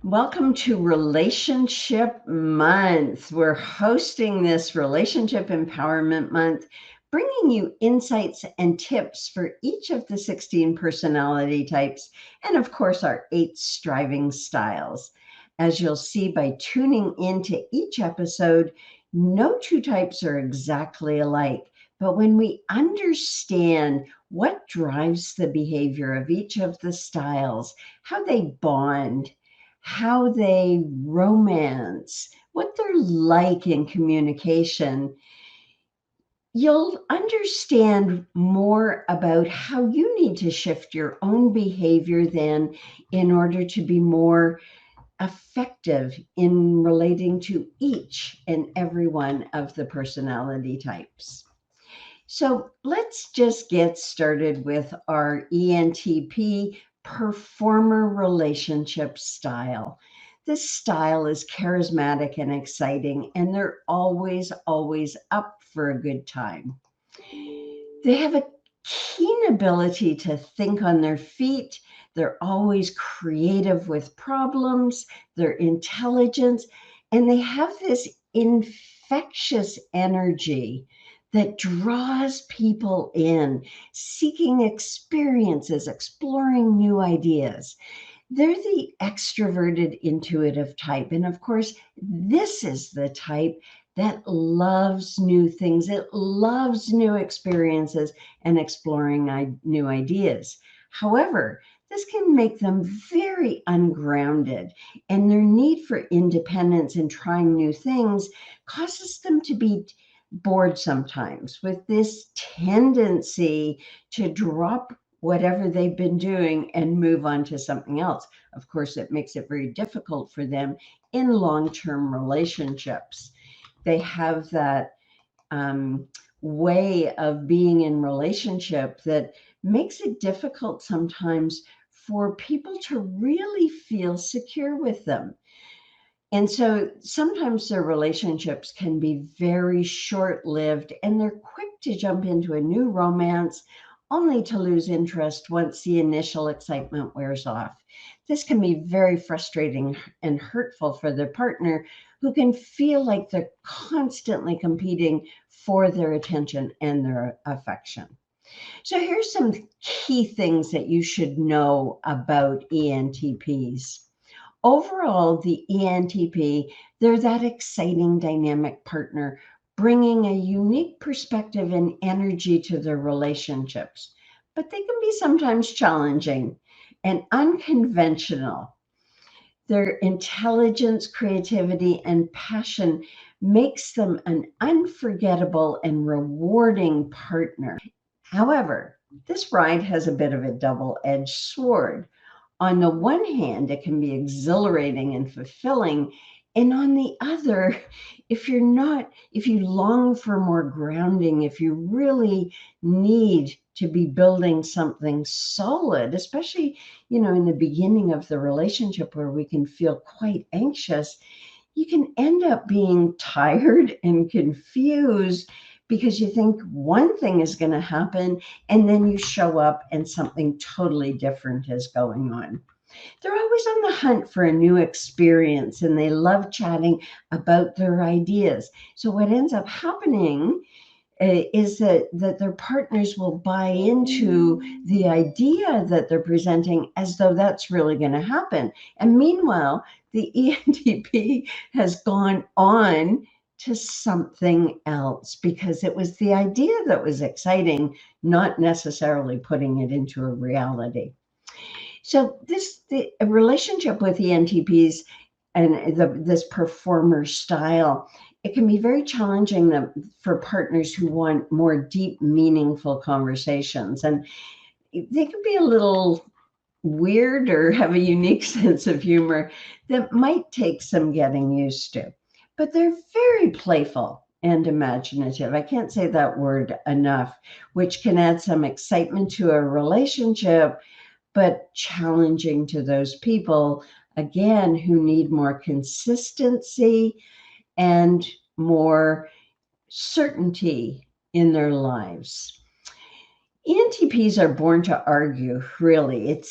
Welcome to Relationship Month. We're hosting this Relationship Empowerment Month, bringing you insights and tips for each of the 16 personality types, and of course, our 8 striving styles. As you'll see by tuning into each episode, no two types are exactly alike. But when we understand what drives the behavior of each of the styles, how they bond, how they romance, what they're like in communication, you'll understand more about how you need to shift your own behavior then in order to be more effective in relating to each and every one of the personality types. So let's just get started with our ENTP performer relationship style. This style is charismatic and exciting, and they're always up for a good time. They have a keen ability to think on their feet. They're always creative with problems, they're intelligent, and they have this infectious energy that draws people in, seeking experiences, exploring new ideas. They're the extroverted, intuitive type. And of course, this is the type that loves new things. It loves new experiences and exploring new ideas. However, this can make them very ungrounded, and their need for independence and trying new things causes them to be bored sometimes with this tendency to drop whatever they've been doing and move on to something else. Of course, it makes it very difficult for them in long-term relationships. They have that way of being in relationship that makes it difficult sometimes for people to really feel secure with them. And so sometimes their relationships can be very short-lived, and they're quick to jump into a new romance only to lose interest once the initial excitement wears off. This can be very frustrating and hurtful for their partner, who can feel like they're constantly competing for their attention and their affection. So here's some key things that you should know about ENTPs. Overall, the ENTP, they're that exciting, dynamic partner, bringing a unique perspective and energy to their relationships. But they can be sometimes challenging and unconventional. Their intelligence, creativity, and passion makes them an unforgettable and rewarding partner. However, this ride has a bit of a double-edged sword. On the one hand, it can be exhilarating and fulfilling. And on the other, if you long for more grounding, if you really need to be building something solid, especially, in the beginning of the relationship where we can feel quite anxious, you can end up being tired and confused because you think one thing is going to happen, and then you show up and something totally different is going on. They're always on the hunt for a new experience, and they love chatting about their ideas. So what ends up happening is that their partners will buy into the idea that they're presenting as though that's really going to happen. And meanwhile, the ENTP has gone on to something else because it was the idea that was exciting, not necessarily putting it into a reality. So the relationship with ENTPs and this performer style, it can be very challenging for partners who want more deep, meaningful conversations. And they can be a little weird or have a unique sense of humor that might take some getting used to. But they're very playful and imaginative. I can't say that word enough, which can add some excitement to a relationship, but challenging to those people, again, who need more consistency and more certainty in their lives. ENTPs are born to argue, really.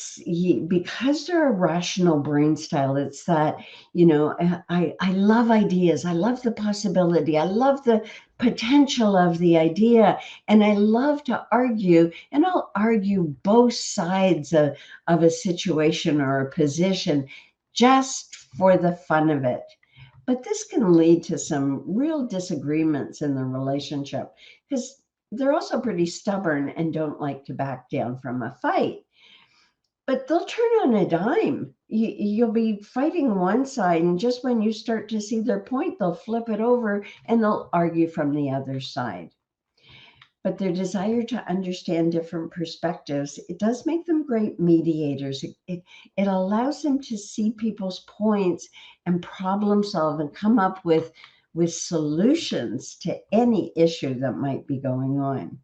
Because they're a rational brain style. It's that, I love ideas. I love the possibility. I love the potential of the idea. And I love to argue. And I'll argue both sides of a situation or a position just for the fun of it. But this can lead to some real disagreements in the relationship because they're also pretty stubborn and don't like to back down from a fight. But they'll turn on a dime. You'll be fighting one side, and just when you start to see their point, they'll flip it over and they'll argue from the other side. But their desire to understand different perspectives, it does make them great mediators. It allows them to see people's points and problem solve and come up with solutions to any issue that might be going on.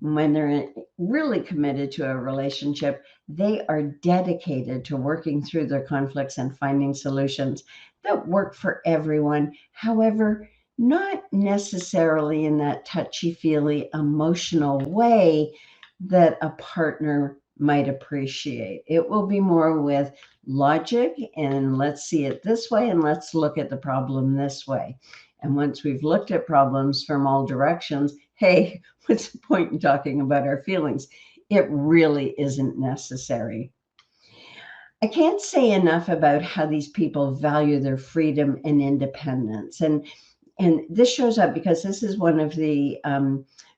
When they're really committed to a relationship, they are dedicated to working through their conflicts and finding solutions that work for everyone. However, not necessarily in that touchy-feely emotional way that a partner might appreciate. It will be more with logic and let's see it this way and let's look at the problem this way. And once we've looked at problems from all directions, hey, what's the point in talking about our feelings? It really isn't necessary. I can't say enough about how these people value their freedom and independence. And this shows up because this is one of the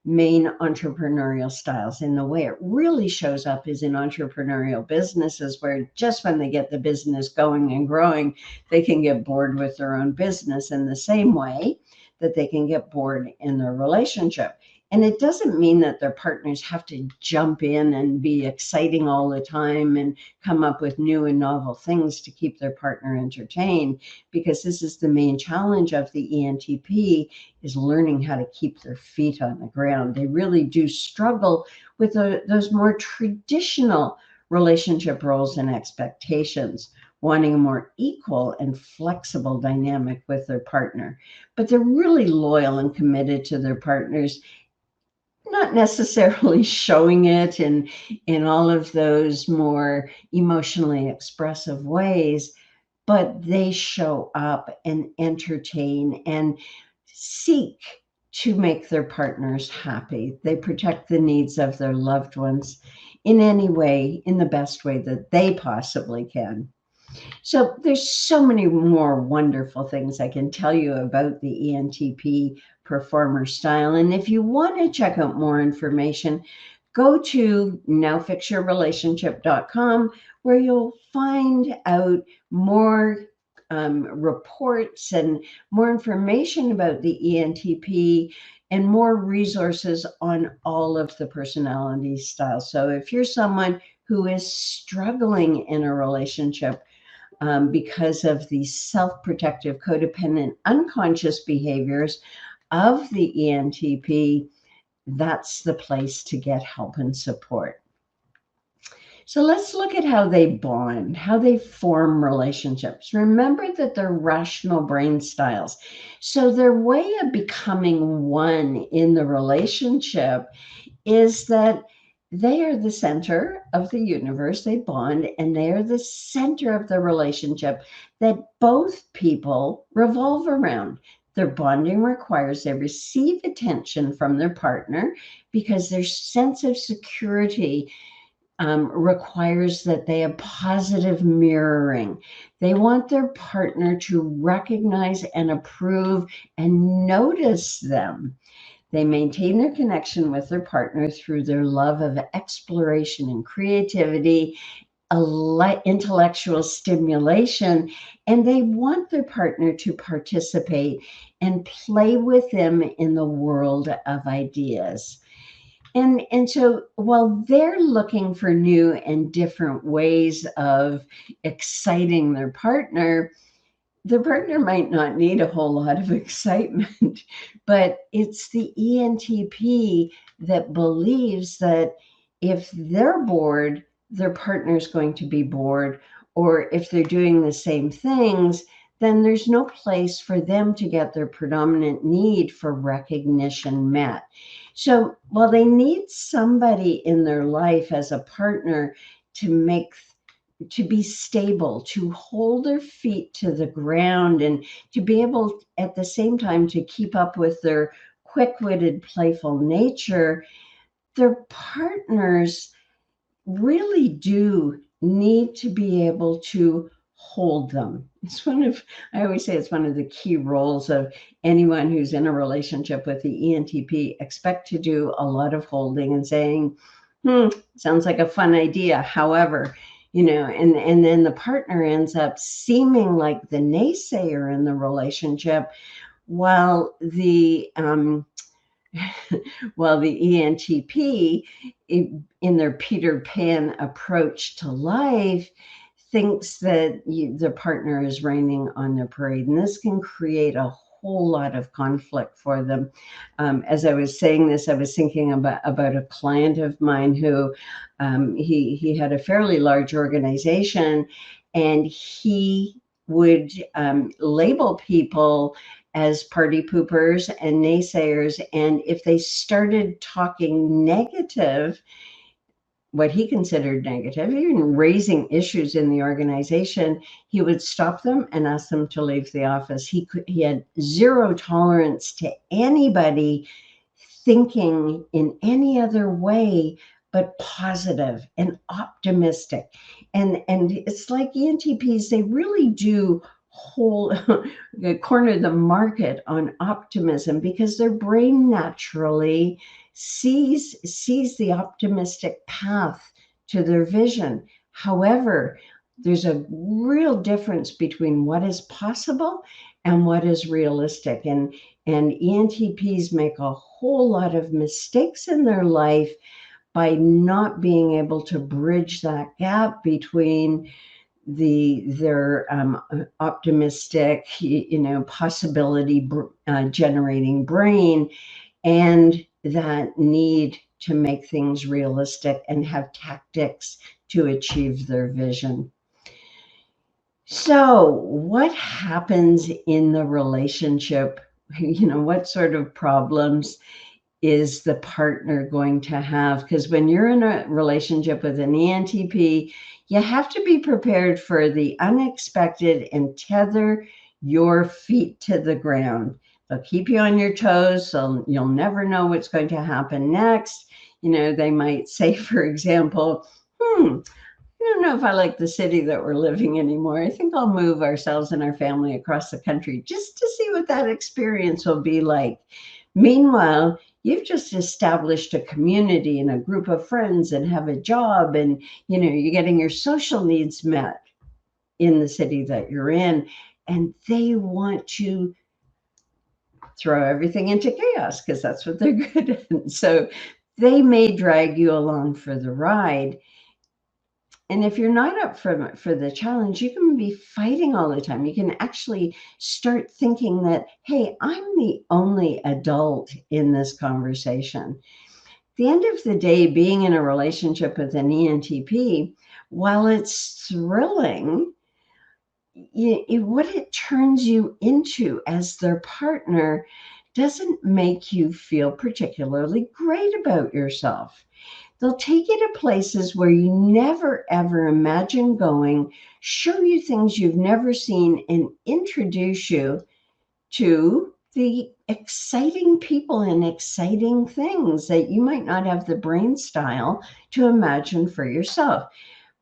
main entrepreneurial styles. And the way it really shows up is in entrepreneurial businesses where just when they get the business going and growing, they can get bored with their own business in the same way that they can get bored in their relationship. And it doesn't mean that their partners have to jump in and be exciting all the time and come up with new and novel things to keep their partner entertained, because this is the main challenge of the ENTP, is learning how to keep their feet on the ground. They really do struggle with those more traditional relationship roles and expectations, wanting a more equal and flexible dynamic with their partner. But they're really loyal and committed to their partners, not necessarily showing it in all of those more emotionally expressive ways, but they show up and entertain and seek to make their partners happy. They protect the needs of their loved ones in any way, in the best way that they possibly can. So there's so many more wonderful things I can tell you about the ENTP performer style. And if you want to check out more information, go to nowfixyourrelationship.com, where you'll find out more reports and more information about the ENTP and more resources on all of the personality styles. So if you're someone who is struggling in a relationship, because of the self-protective, codependent, unconscious behaviors of the ENTP, that's the place to get help and support. So let's look at how they bond, how they form relationships. Remember that they're rational brain styles. So their way of becoming one in the relationship is that they are the center of the universe. They bond, and they are the center of the relationship that both people revolve around. Their bonding requires they receive attention from their partner because their sense of security requires that they have positive mirroring. They want their partner to recognize and approve and notice them. They maintain their connection with their partner through their love of exploration and creativity, intellectual stimulation, and they want their partner to participate and play with them in the world of ideas. And so while they're looking for new and different ways of exciting their partner might not need a whole lot of excitement, but it's the ENTP that believes that if they're bored, their partner's going to be bored, or if they're doing the same things, then there's no place for them to get their predominant need for recognition met. So while they need somebody in their life as a partner to be stable, to hold their feet to the ground, and to be able at the same time to keep up with their quick-witted, playful nature, their partners really do need to be able to hold them. I always say it's one of the key roles of anyone who's in a relationship with the ENTP. Expect to do a lot of holding and saying, sounds like a fun idea. However, and then the partner ends up seeming like the naysayer in the relationship, while the ENTP, in their Peter Pan approach to life, thinks that the partner is raining on their parade. And this can create a whole lot of conflict for them. As I was saying this, I was thinking about a client of mine who he had a fairly large organization, and he would label people as party poopers and naysayers. And if they started talking negative, what he considered negative, even raising issues in the organization, he would stop them and ask them to leave the office. He had zero tolerance to anybody thinking in any other way but positive and optimistic. And it's like ENTPs, they really do corner the market on optimism, because their brain naturally sees the optimistic path to their vision. However, there's a real difference between what is possible and what is realistic. And ENTPs make a whole lot of mistakes in their life by not being able to bridge that gap between their optimistic, possibility generating brain, and that need to make things realistic and have tactics to achieve their vision. So what happens in the relationship? What sort of problems is the partner going to have? Because when you're in a relationship with an ENTP, you have to be prepared for the unexpected and tether your feet to the ground. They'll keep you on your toes, so you'll never know what's going to happen next. They might say, for example, I don't know if I like the city that we're living anymore. I think I'll move ourselves and our family across the country just to see what that experience will be like. Meanwhile, you've just established a community and a group of friends and have a job, and you're getting your social needs met in the city that you're in, and they want to throw everything into chaos because that's what they're good at. So they may drag you along for the ride. And if you're not up for the challenge, you can be fighting all the time. You can actually start thinking that, hey, I'm the only adult in this conversation. At the end of the day, being in a relationship with an ENTP, while it's thrilling, what it turns you into as their partner doesn't make you feel particularly great about yourself. They'll take you to places where you never, ever imagined going, show you things you've never seen, and introduce you to the exciting people and exciting things that you might not have the brain style to imagine for yourself.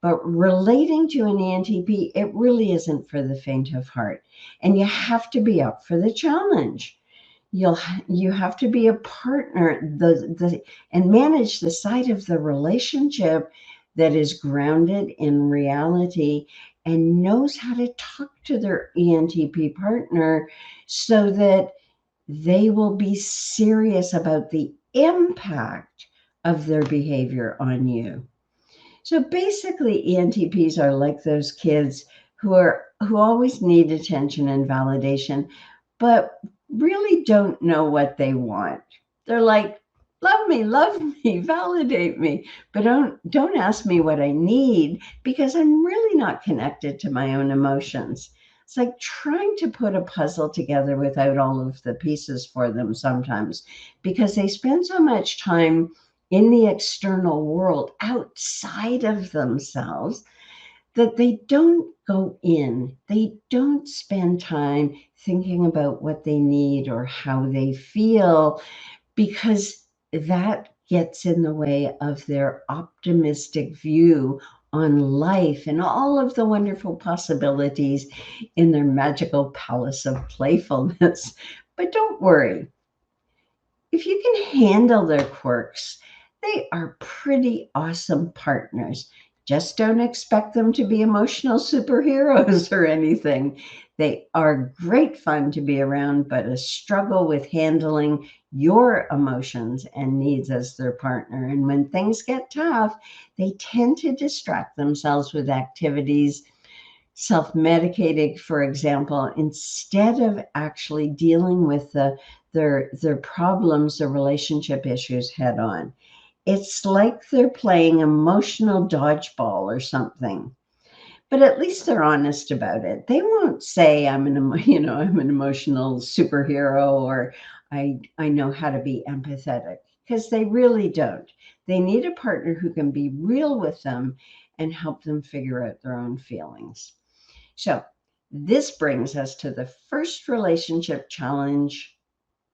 But relating to an ENTP, it really isn't for the faint of heart. And you have to be up for the challenge. You have to be a partner and manage the side of the relationship that is grounded in reality and knows how to talk to their ENTP partner so that they will be serious about the impact of their behavior on you. So basically, ENTPs are like those kids who always need attention and validation, but really don't know what they want. They're like, love me, validate me, but don't ask me what I need, because I'm really not connected to my own emotions. It's like trying to put a puzzle together without all of the pieces for them sometimes, because they spend so much time in the external world outside of themselves that they don't go in. They don't spend time thinking about what they need or how they feel, because that gets in the way of their optimistic view on life and all of the wonderful possibilities in their magical palace of playfulness. But don't worry, if you can handle their quirks, they are pretty awesome partners. Just don't expect them to be emotional superheroes or anything. They are great fun to be around, but a struggle with handling your emotions and needs as their partner. And when things get tough, they tend to distract themselves with activities, self-medicating, for example, instead of actually dealing with their problems, their relationship issues head on. It's like they're playing emotional dodgeball or something. But at least they're honest about it. They won't say I'm an emotional superhero, or I know how to be empathetic, because they really don't. They need a partner who can be real with them and help them figure out their own feelings. So this brings us to the first relationship challenge,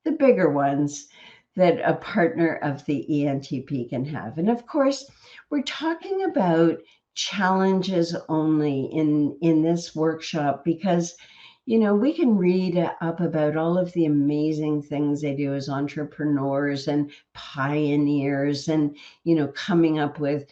the bigger ones that a partner of the ENTP can have. And of course, we're talking about challenges only in this workshop, because we can read up about all of the amazing things they do as entrepreneurs and pioneers, and coming up with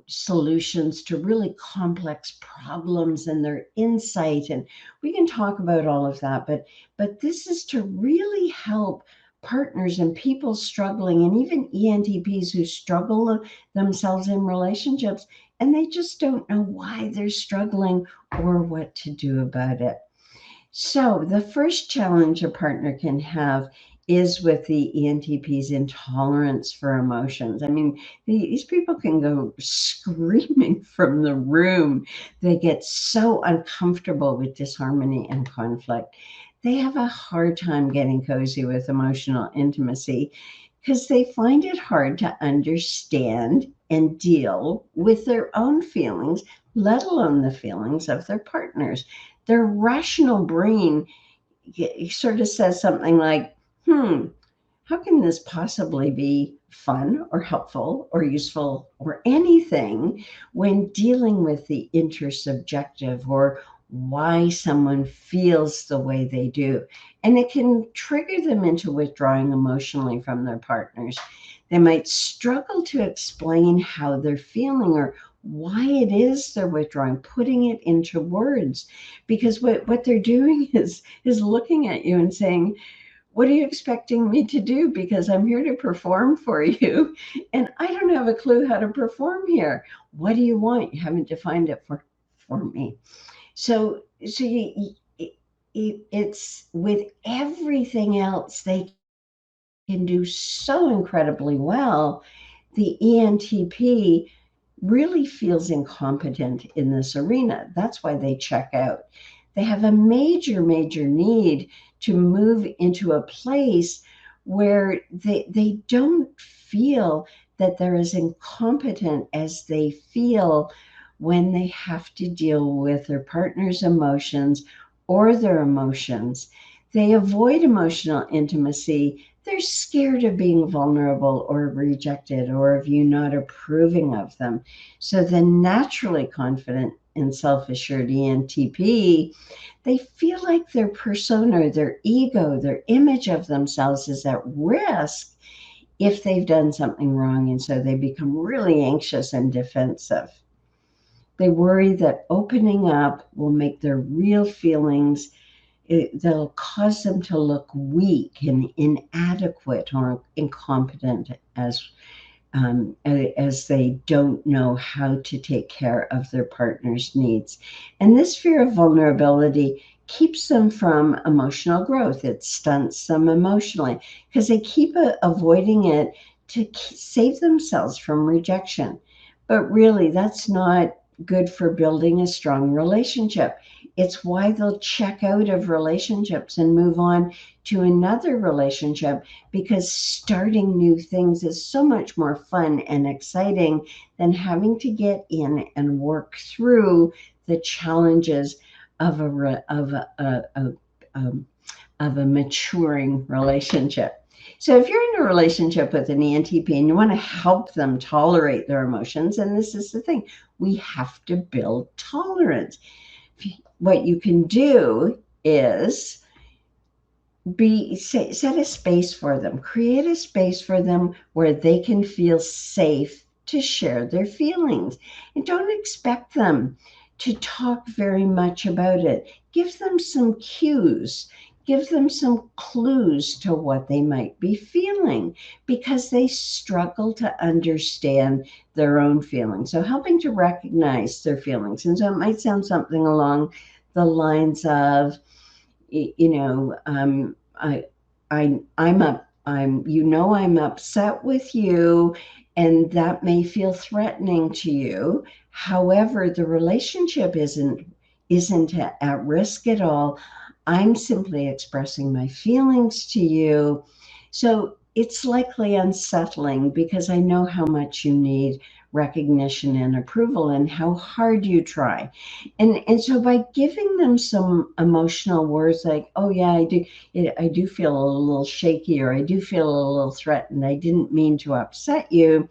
solutions to really complex problems and their insight. And we can talk about all of that, but this is to really help partners and people struggling, and even ENTPs who struggle themselves in relationships, and they just don't know why they're struggling or what to do about it. So the first challenge a partner can have is with the ENTP's intolerance for emotions. I mean, these people can go screaming from the room. They get so uncomfortable with disharmony and conflict. They have a hard time getting cozy with emotional intimacy because they find it hard to understand and deal with their own feelings, let alone the feelings of their partners. Their rational brain sort of says something like, how can this possibly be fun or helpful or useful or anything when dealing with the intersubjective, or why someone feels the way they do? And it can trigger them into withdrawing emotionally from their partners. They might struggle to explain how they're feeling or why it is they're withdrawing, putting it into words, because what they're doing is looking at you and saying, what are you expecting me to do? Because I'm here to perform for you, and I don't have a clue how to perform here. What do you want? You haven't defined it for me. So it's with everything else they can do so incredibly well. The ENTP really feels incompetent in this arena. That's why they check out. They have a major, major need to move into a place where they don't feel that they're as incompetent as they feel when they have to deal with their partner's emotions or their emotions. They avoid emotional intimacy. They're scared of being vulnerable or rejected, or of you not approving of them. So the naturally confident and self-assured ENTP, they feel like their persona, their ego, their image of themselves is at risk if they've done something wrong. And so they become really anxious and defensive. They worry that opening up will make their real feelings, they'll cause them to look weak and inadequate or incompetent, as they don't know how to take care of their partner's needs. And this fear of vulnerability keeps them from emotional growth. It stunts them emotionally because they keep avoiding it to save themselves from rejection. But really, that's not good for building a strong relationship. It's why they'll check out of relationships and move on to another relationship, because starting new things is so much more fun and exciting than having to get in and work through the challenges of a maturing relationship. So if you're in a relationship with an ENTP and you want to help them tolerate their emotions, and this is the thing, we have to build tolerance. What you can do is set a space for them, create a space for them where they can feel safe to share their feelings, and don't expect them to talk very much about it. Give them some cues, give them some clues to what they might be feeling, because they struggle to understand their own feelings. So helping to recognize their feelings. And so it might sound something along the lines of, I'm upset with you, and that may feel threatening to you. However, the relationship isn't at risk at all. I'm simply expressing my feelings to you. So it's likely unsettling because I know how much you need recognition and approval and how hard you try. And so by giving them some emotional words like, oh yeah, I do feel a little shaky, or I do feel a little threatened, I didn't mean to upset you,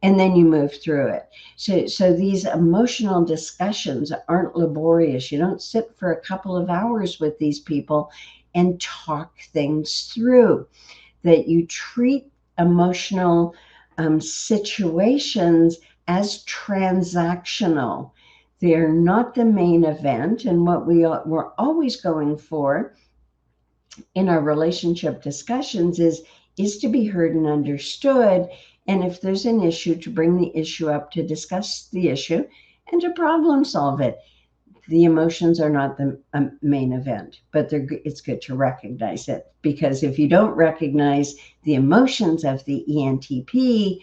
and then you move through it. So these emotional discussions aren't laborious. You don't sit for a couple of hours with these people and talk things through. That you treat emotional situations as transactional. They're not the main event. And what we're always going for in our relationship discussions is to be heard and understood. And if there's an issue, to bring the issue up, to discuss the issue, and to problem solve it. The emotions are not the main event, but it's good to recognize it, because if you don't recognize the emotions of the ENTP,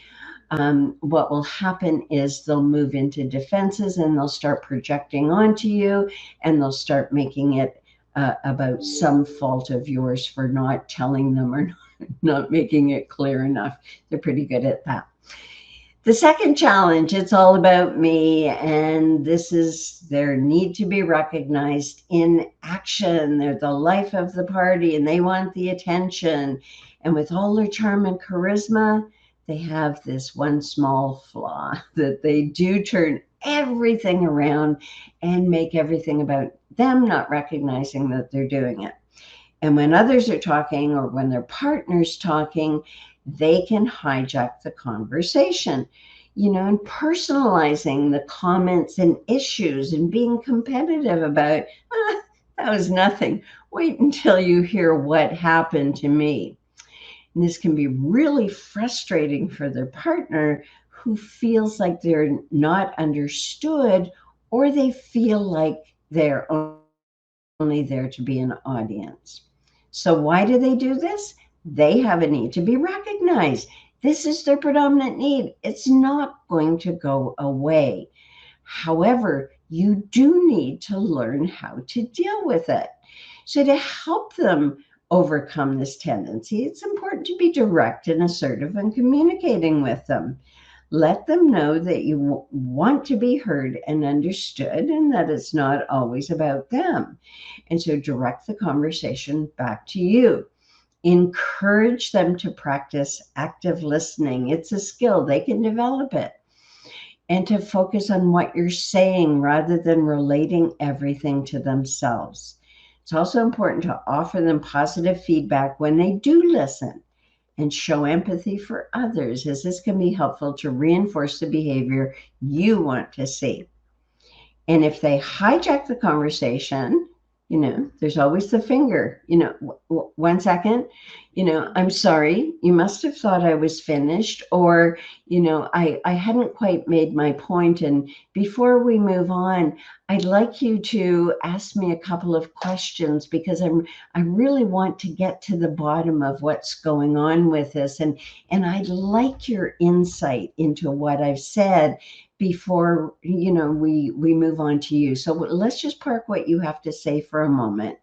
what will happen is they'll move into defenses and they'll start projecting onto you, and they'll start making it about some fault of yours for not telling them or not making it clear enough. They're pretty good at that. The second challenge, it's all about me, and this is their need to be recognized in action. They're the life of the party and they want the attention. And with all their charm and charisma, they have this one small flaw, that they do turn everything around and make everything about them, not recognizing that they're doing it. And when others are talking, or when their partner's talking, they can hijack the conversation, and personalizing the comments and issues and being competitive about, that was nothing. Wait until you hear what happened to me. And this can be really frustrating for their partner, who feels like they're not understood, or they feel like they're only there to be an audience. So why do they do this? They have a need to be recognized. This is their predominant need. It's not going to go away. However, you do need to learn how to deal with it. So to help them overcome this tendency, it's important to be direct and assertive in communicating with them. Let them know that you want to be heard and understood, and that it's not always about them. And so direct the conversation back to you. Encourage them to practice active listening. It's a skill, they can develop it. And to focus on what you're saying rather than relating everything to themselves. It's also important to offer them positive feedback when they do listen, and show empathy for others, as this can be helpful to reinforce the behavior you want to see. And if they hijack the conversation, there's always the finger, 1 second, I'm sorry, you must have thought I was finished, or, I hadn't quite made my point. And before we move on, I'd like you to ask me a couple of questions because I really want to get to the bottom of what's going on with this, and I'd like your insight into what I've said before we move on to you. So let's just park what you have to say for a moment.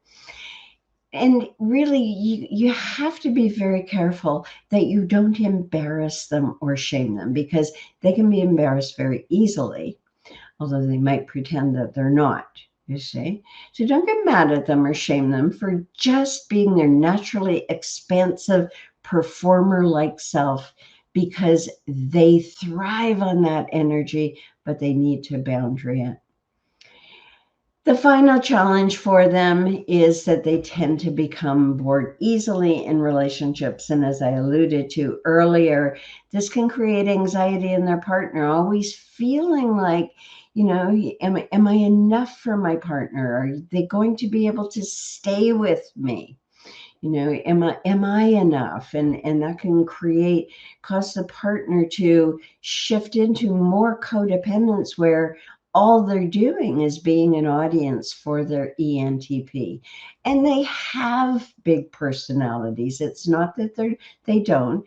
And really, you have to be very careful that you don't embarrass them or shame them, because they can be embarrassed very easily, although they might pretend that they're not, you see. So don't get mad at them or shame them for just being their naturally expansive, performer-like self, because they thrive on that energy, but they need to boundary it. The final challenge for them is that they tend to become bored easily in relationships. And as I alluded to earlier, this can create anxiety in their partner, always feeling like, am I enough for my partner? Are they going to be able to stay with me? Am I enough? And that can cause the partner to shift into more codependence, where all they're doing is being an audience for their ENTP. And they have big personalities. It's not that they don't.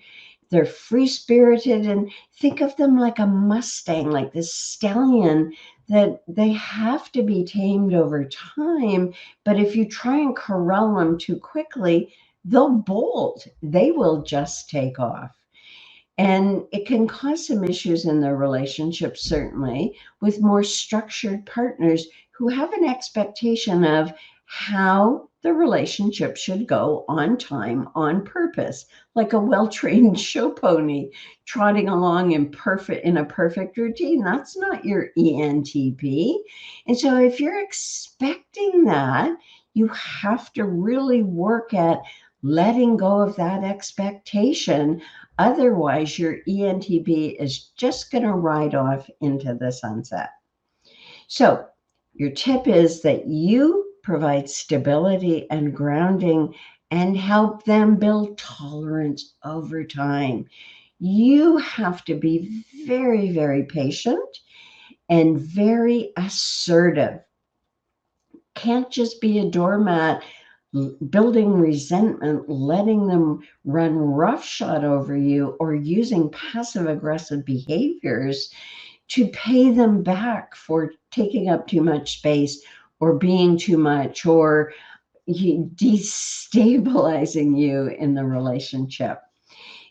They're free spirited, and think of them like a Mustang, like this stallion that they have to be tamed over time. But if you try and corral them too quickly, they'll bolt. They will just take off. And it can cause some issues in their relationship, certainly, with more structured partners who have an expectation of how the relationship should go on time, on purpose, like a well-trained show pony trotting along in a perfect routine. That's not your ENTP. And so if you're expecting that, you have to really work at letting go of that expectation. Otherwise, your ENTP is just going to ride off into the sunset. So, your tip is that you provide stability and grounding and help them build tolerance over time. You have to be very, very patient and very assertive. Can't just be a doormat building resentment, letting them run roughshod over you, or using passive aggressive behaviors to pay them back for taking up too much space or being too much or destabilizing you in the relationship.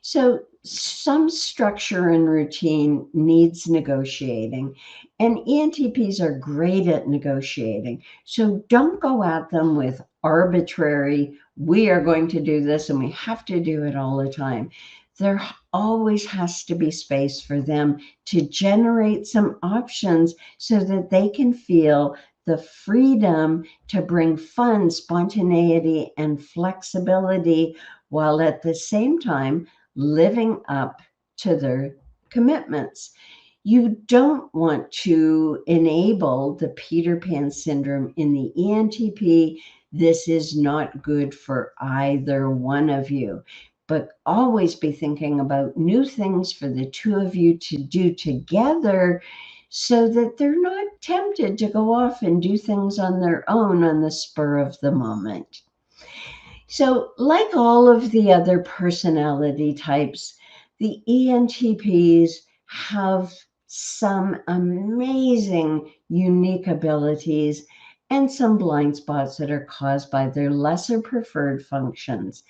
So some structure and routine needs negotiating, and ENTPs are great at negotiating. So don't go at them with arbitrary, we are going to do this and we have to do it all the time. There always has to be space for them to generate some options so that they can feel the freedom to bring fun, spontaneity, and flexibility, while at the same time living up to their commitments. You don't want to enable the Peter Pan syndrome in the ENTP. This is not good for either one of you. But always be thinking about new things for the two of you to do together, so that they're not tempted to go off and do things on their own on the spur of the moment. So, like all of the other personality types, the ENTPs have some amazing, unique abilities and some blind spots that are caused by their lesser preferred functions.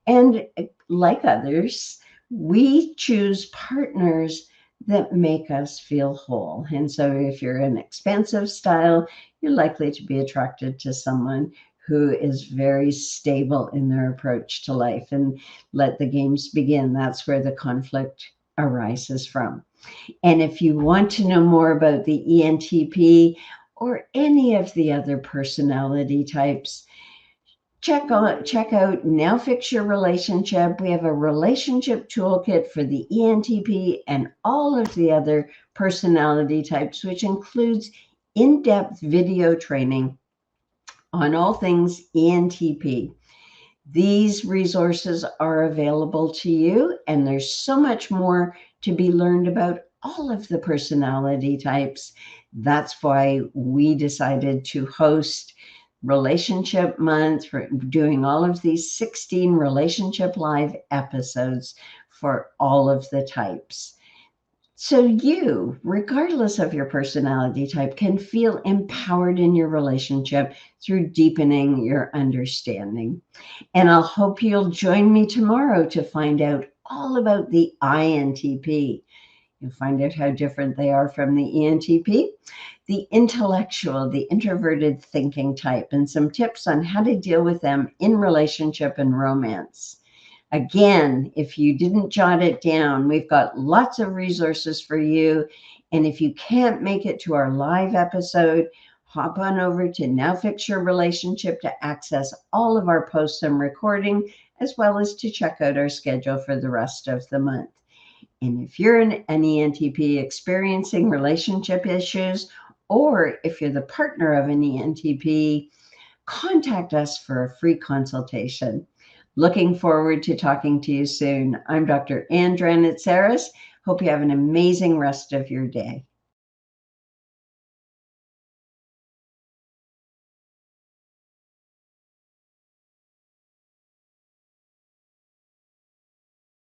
And like others, we choose partners that make us feel whole. And so, if you're an expansive style, you're likely to be attracted to someone who is very stable in their approach to life, and let the games begin. That's where the conflict arises from. And if you want to know more about the ENTP or any of the other personality types, check out Now Fix Your Relationship. We have a relationship toolkit for the ENTP and all of the other personality types, which includes in-depth video training on all things ENTP. These resources are available to you, and there's so much more to be learned about all of the personality types That's why we decided to host Relationship Month. We're doing all of these 16 Relationship Live episodes for all of the types. So you, regardless of your personality type, can feel empowered in your relationship through deepening your understanding. And I'll hope you'll join me tomorrow to find out all about the INTP. You'll find out how different they are from the ENTP, the intellectual, the introverted thinking type, and some tips on how to deal with them in relationship and romance. Again, if you didn't jot it down, we've got lots of resources for you. And if you can't make it to our live episode, hop on over to Now Fix Your Relationship to access all of our posts and recording, as well as to check out our schedule for the rest of the month. And if you're an ENTP experiencing relationship issues, or if you're the partner of an ENTP, contact us for a free consultation. Looking forward to talking to you soon. I'm Dr. Dranitsaris. Hope you have an amazing rest of your day.